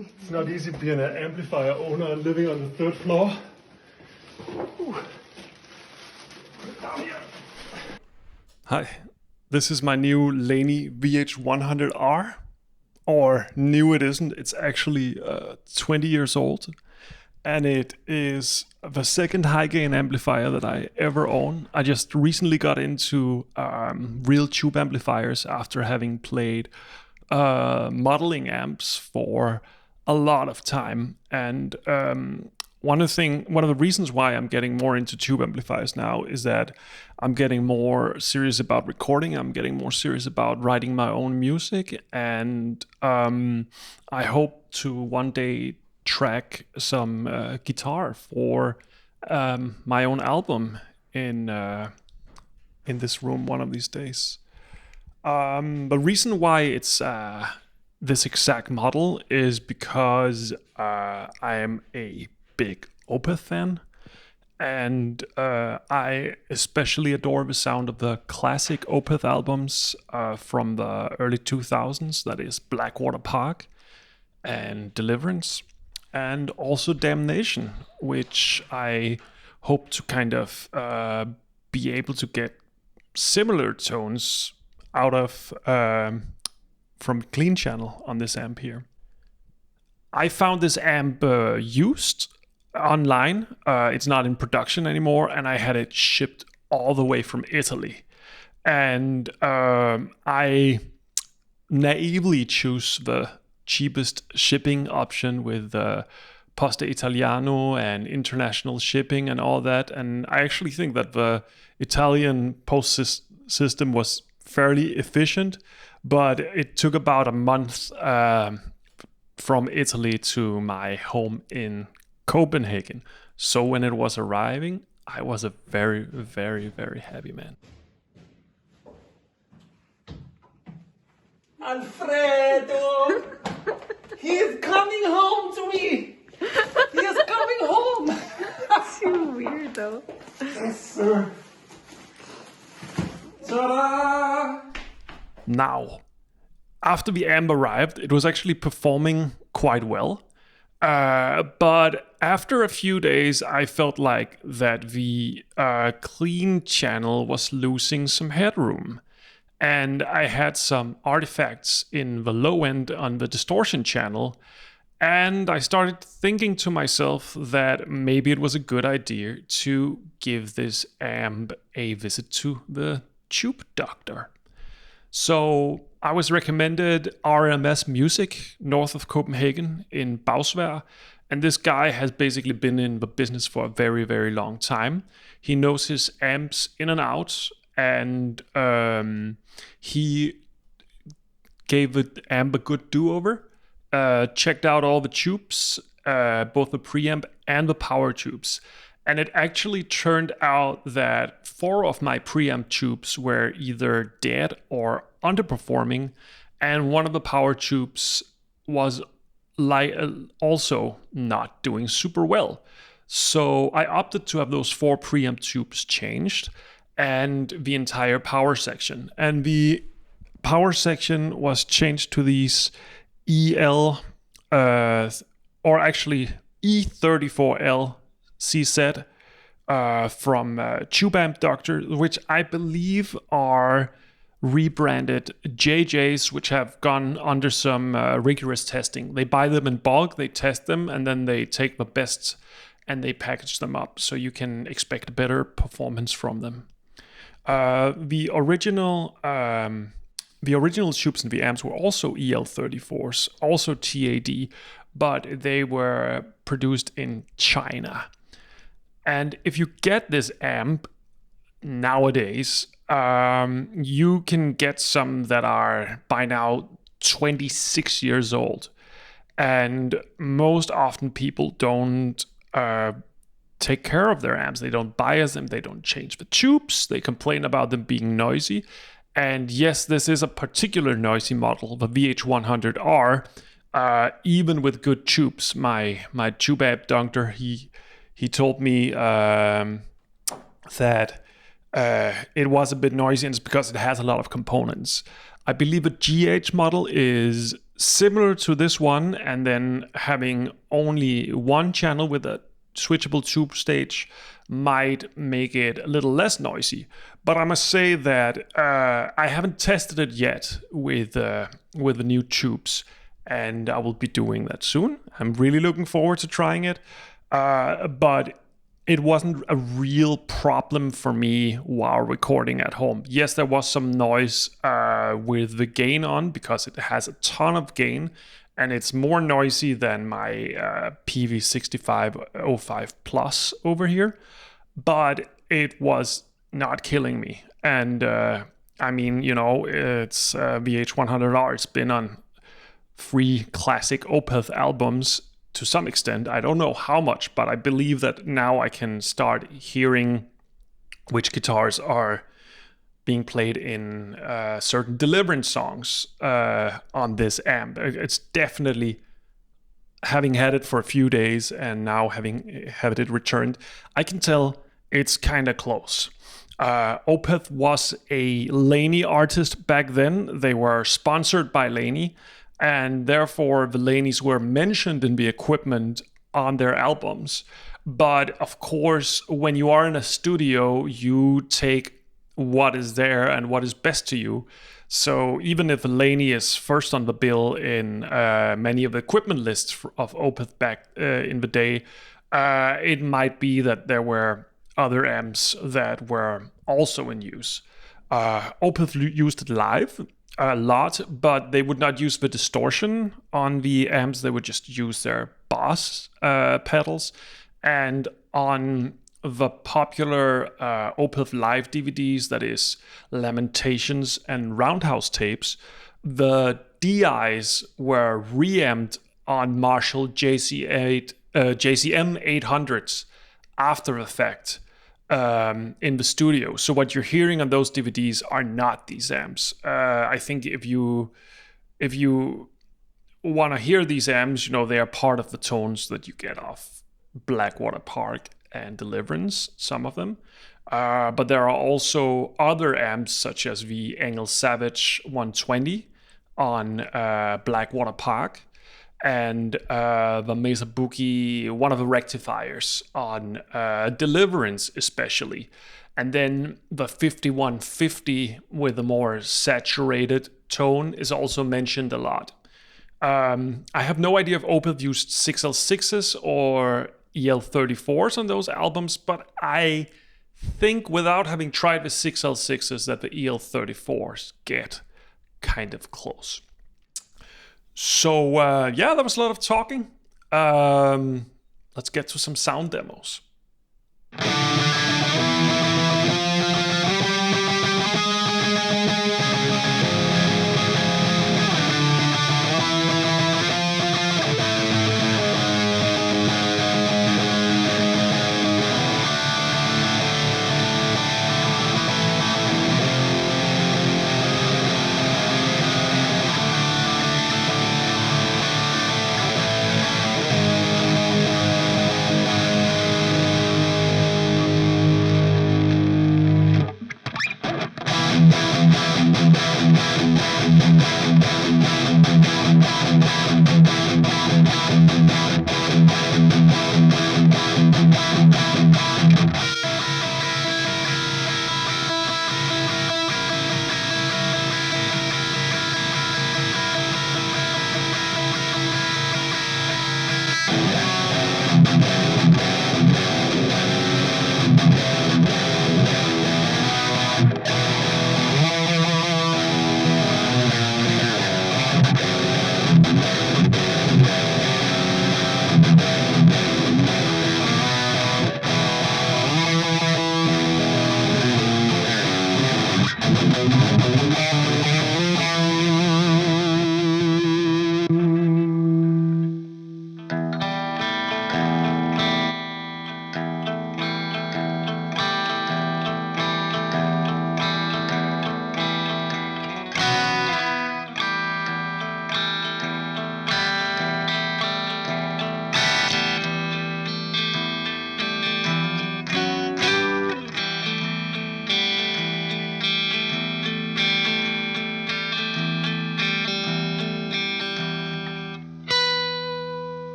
It's not easy being an amplifier owner and living on the third floor. Down here. Hi, this is my new Laney VH100R. Or new it isn't, it's actually 20 years old. And it is the second high gain amplifier that I ever own. I just recently got into real tube amplifiers after having played modeling amps for a lot of time. And one of the reasons why I'm getting more into tube amplifiers now is that I'm getting more serious about recording. I'm getting more serious about writing my own music. And I hope to one day track some guitar for my own album in this room one of these days. The reason why it's this exact model is because I am a big Opeth fan, and I especially adore the sound of the classic Opeth albums from the early 2000s, that is Blackwater Park and Deliverance, and also Damnation, which I hope to kind of be able to get similar tones out of from Clean Channel on this amp here. I found this amp used online. It's not in production anymore, and I had it shipped all the way from Italy. And I naively choose the cheapest shipping option with Poste Italiano and international shipping and all that. And I actually think that the Italian post system was fairly efficient, but it took about a month from Italy to my home in Copenhagen. So when it was arriving, I was a very, very, very happy man. Alfredo! He is coming home to me! He is coming home! Too weird though. Yes, sir. Ta-da! Now, after the amp arrived, it was actually performing quite well. But after a few days, I felt like that the clean channel was losing some headroom. And I had some artifacts in the low end on the distortion channel. And I started thinking to myself that maybe it was a good idea to give this amp a visit to the tube doctor. So I was recommended RMS Music north of Copenhagen in Bagsvær. And this guy has basically been in the business for a very, very long time. He knows his amps in and out. And he gave the amp a good do-over. Checked out all the tubes, both the preamp and the power tubes. And it actually turned out that 4 of my preamp tubes were either dead or underperforming, and one of the power tubes was also not doing super well. So I opted to have those 4 preamp tubes changed and the entire power section. And the power section was changed to these EL, or actually E34L CZ from Tube Amp Doctor, which I believe are rebranded JJs, which have gone under some rigorous testing. They buy them in bulk, they test them, and then they take the best and they package them up so you can expect better performance from them. The original tubes in the amps were also EL34s, also TAD, but they were produced in China. And if you get this amp nowadays, you can get some that are by now 26 years old. And most often people don't take care of their amps. They don't bias them, they don't change the tubes, they complain about them being noisy. And yes, this is a particular noisy model, the VH100R. Even with good tubes, my tube amp doctor, he told me that it was a bit noisy, and it's because it has a lot of components. I believe a GH model is similar to this one, and then having only one channel with a switchable tube stage might make it a little less noisy. But I must say that I haven't tested it yet with the new tubes, and I will be doing that soon. I'm really looking forward to trying it. But it wasn't a real problem for me while recording at home. Yes, there was some noise with the gain on because it has a ton of gain, and it's more noisy than my PV6505 Plus over here. But it was not killing me. And I mean, you know, it's VH100R. It's been on 3 classic Opeth albums to some extent. I don't know how much, but I believe that now I can start hearing which guitars are being played in certain Deliverance songs on this amp. It's definitely, having had it for a few days and now having had it returned, I can tell it's kind of close. Opeth was a Laney artist back then. They were sponsored by Laney, and therefore the Laneys were mentioned in the equipment on their albums. But of course, when you are in a studio, you take what is there and what is best to you. So even if Laney is first on the bill in many of the equipment lists of Opeth back in the day, it might be that there were other amps that were also in use. Opeth used it live a lot, but they would not use the distortion on the amps. They would just use their bass pedals. And on the popular Opeth live DVDs, that is Lamentations and Roundhouse tapes, the DIs were reamped on Marshall JCM 800s after effect in the studio. So what you're hearing on those DVDs are not these amps. I think if you want to hear these amps, you know, they are part of the tones that you get off Blackwater Park and Deliverance, some of them. But there are also other amps such as the Engel Savage 120 on Blackwater Park, and the Mesa Boogie, one of the rectifiers on Deliverance especially. And then the 5150 with a more saturated tone is also mentioned a lot. I have no idea if Opeth used 6L6s or EL34s on those albums, but I think without having tried the 6L6s that the EL34s get kind of close. So yeah, that was a lot of talking. Let's get to some sound demos.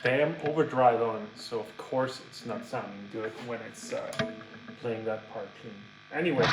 damn overdrive on, so of course it's not sounding good when it's playing that part clean. Anyway.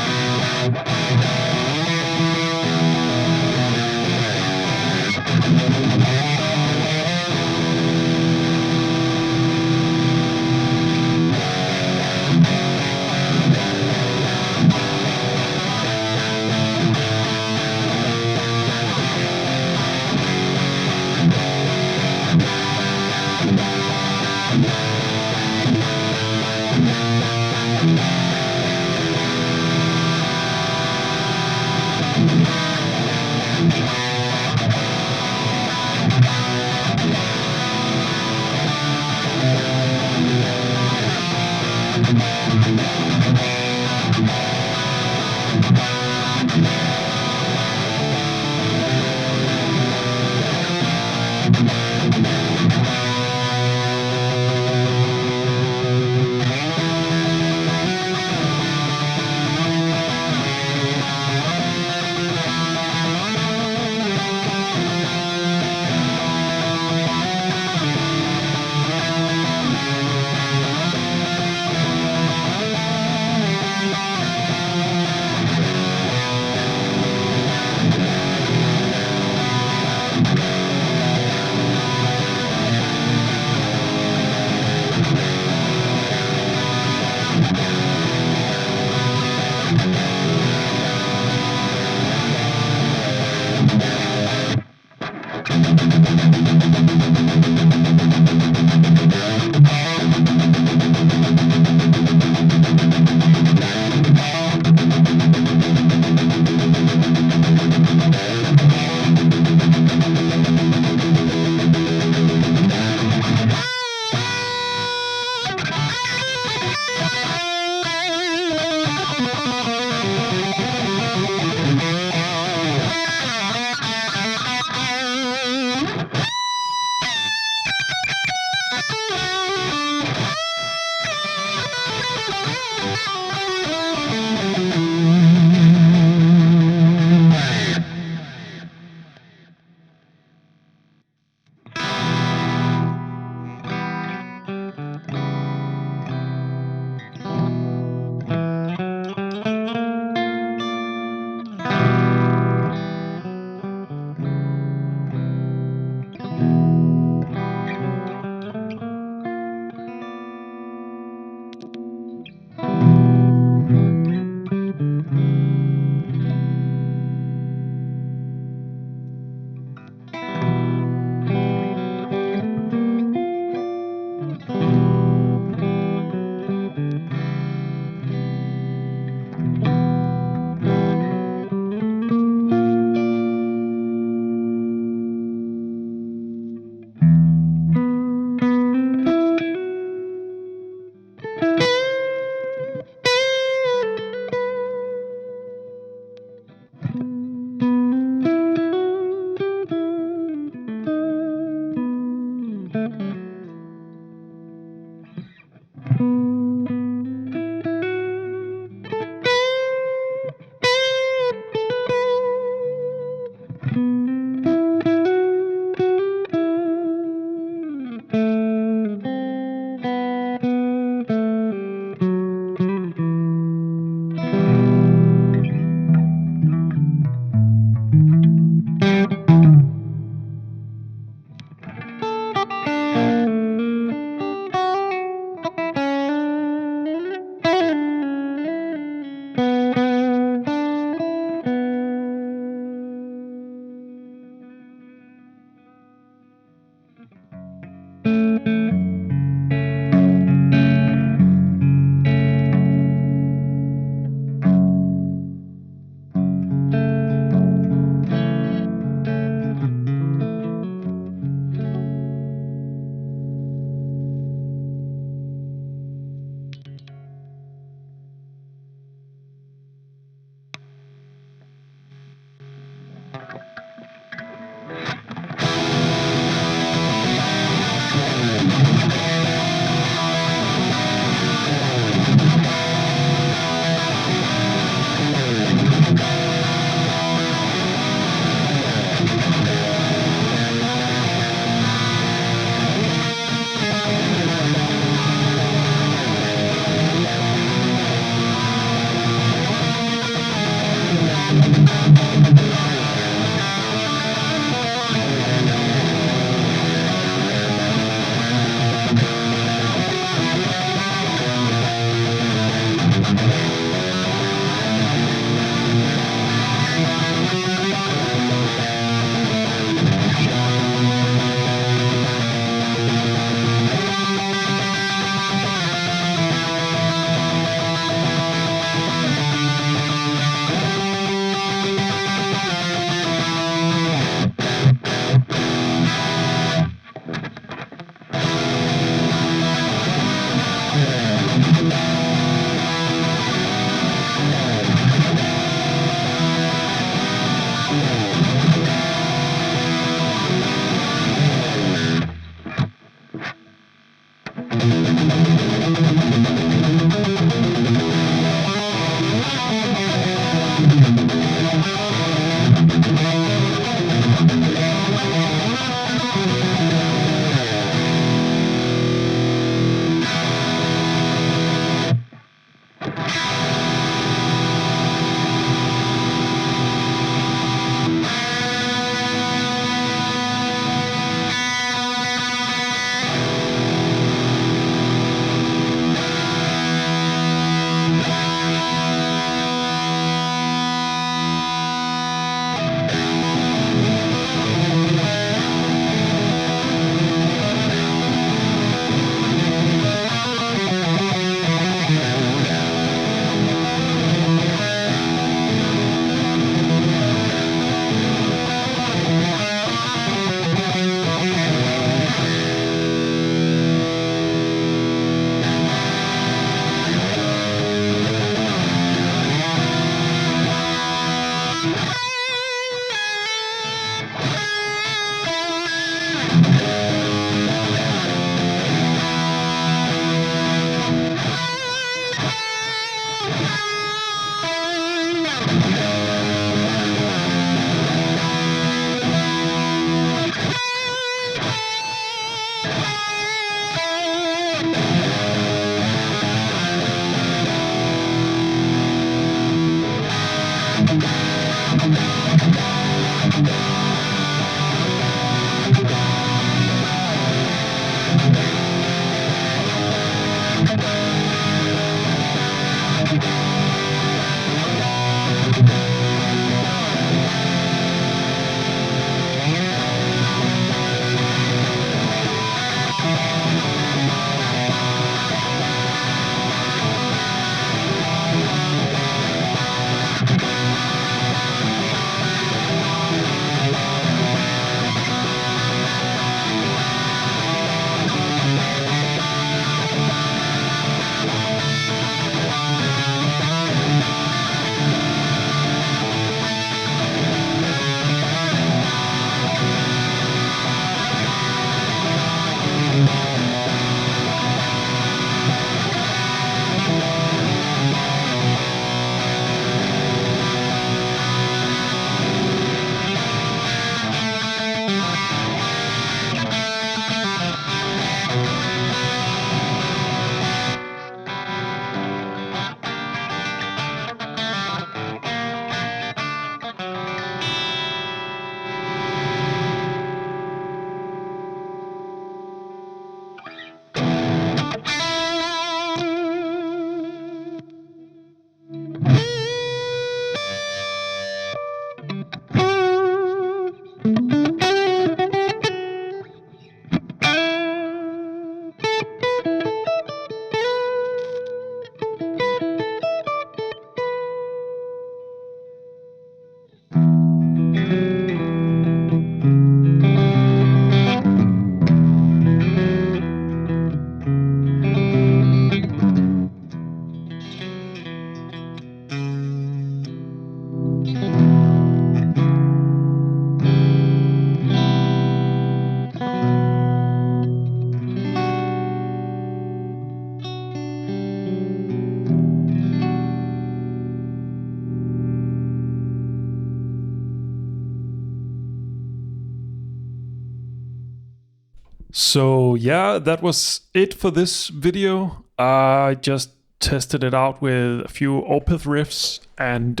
So yeah, that was it for this video. I just tested it out with a few Opeth riffs, and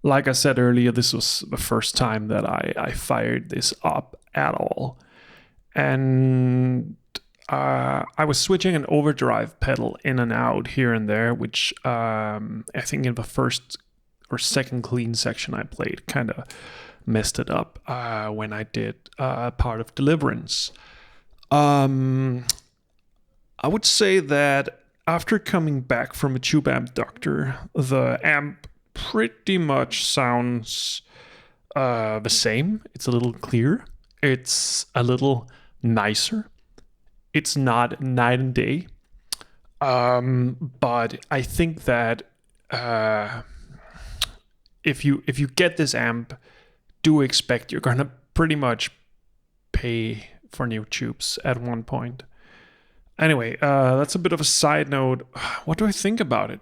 like I said earlier, this was the first time that I fired this up at all. And I was switching an overdrive pedal in and out here and there, which I think in the first or second clean section I played kind of messed it up when I did part of Deliverance. I would say that after coming back from a tube amp doctor, the amp pretty much sounds the same. It's a little clearer. It's a little nicer. It's not night and day. But I think that if you get this amp, do expect you're gonna pretty much pay for new tubes at one point. Anyway, that's a bit of a side note. What do I think about it?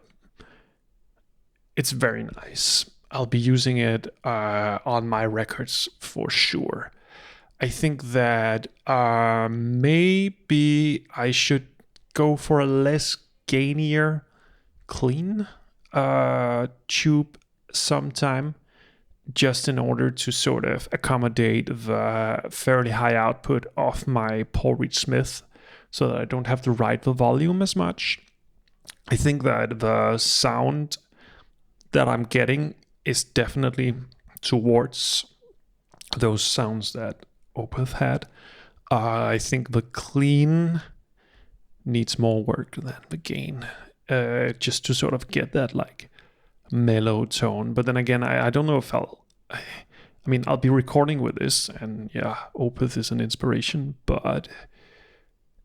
It's very nice. I'll be using it on my records for sure. I think that maybe I should go for a less gainier clean tube sometime, just in order to sort of accommodate the fairly high output of my Paul Reed Smith, so that I don't have to ride the volume as much. I think that the sound that I'm getting is definitely towards those sounds that Opeth had. I think the clean needs more work than the gain, just to sort of get that like mellow tone. But then again, I don't know if I'll be recording with this, and yeah, Opeth is an inspiration, but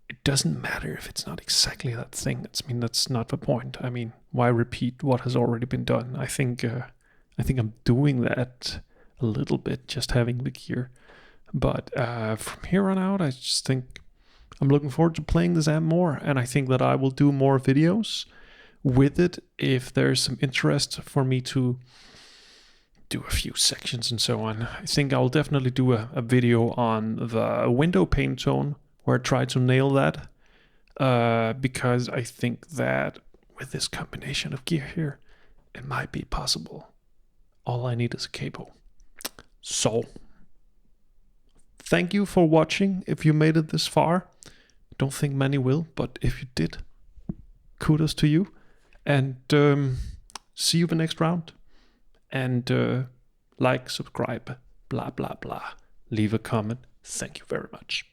it doesn't matter if it's not exactly that thing. That's not the point. I mean, why repeat what has already been done? I think I'm doing that a little bit, just having the gear. But from here on out, I just think I'm looking forward to playing this amp more, and I think that I will do more videos with it if there's some interest for me to do a few sections and so on. I think I'll definitely do a video on the Windowpane tone, where I try to nail that, because I think that with this combination of gear here, it might be possible. All I need is a cable. So, thank you for watching if you made it this far. Don't think many will, but if you did, kudos to you. And see you the next round. And like, subscribe, blah, blah, blah. Leave a comment. Thank you very much.